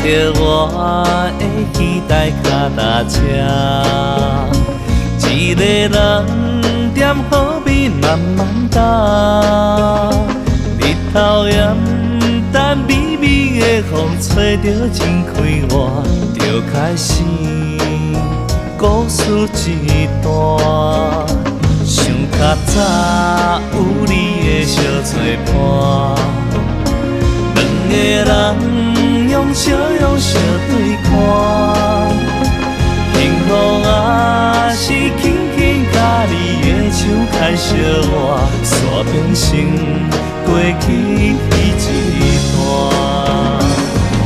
着我的期待脚踏车，一个人踮好美慢慢踏，日头炎，等微微的风吹着真开我，就开始故事一段。想较早有你的相作伴，两个人用笑容相对看，幸福啊是轻轻甲你的手开相换，煞变成过去一段。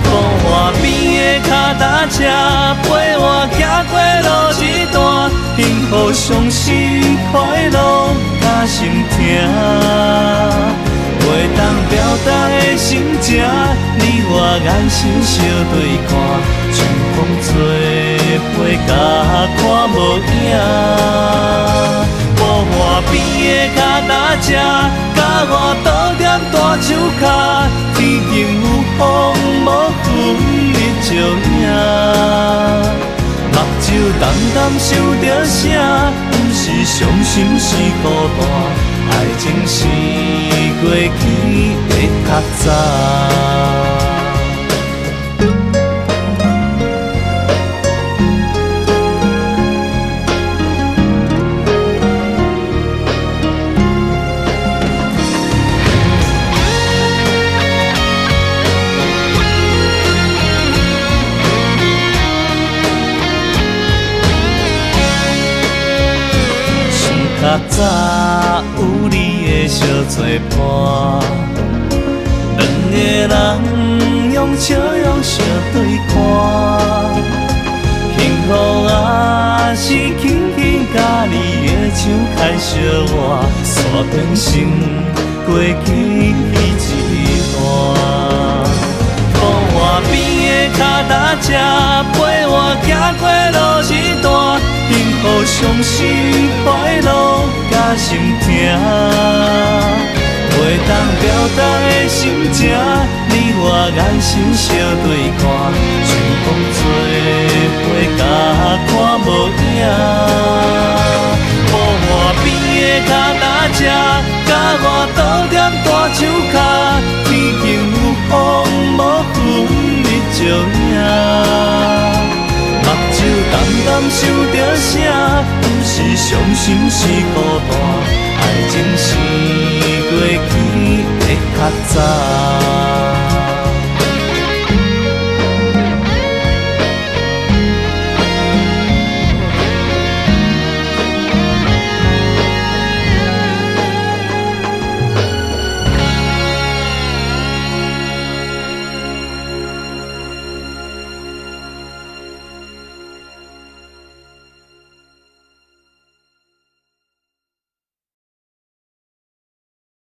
风花边的脚踏车陪我行过路一段，幸福、伤心、快乐甲心痛。袂当表达的心情，你我眼神相对看，像风吹花甲看无影。无花边的脚踏车，甲我倒踮大树脚，天顶有风无云日照影。目睭淡淡想着啥，不是伤心是孤单。爱情是过去的较早。较早有你的相作伴，两个人用笑容相对看，幸福啊是轻轻甲你的手开相换，煞变成过去一段。风花边的脚踏车陪我行过路一段，幸福、伤心、快乐甲心痛，袂当表达的心情，你我眼神相对看，像风吹花甲看无影。雾花边的脚踏车，甲我倒踮大树脚，天顶有风无云日照影。目睭淡淡想着啥，不是伤心是孤单，爱情是过去的较早。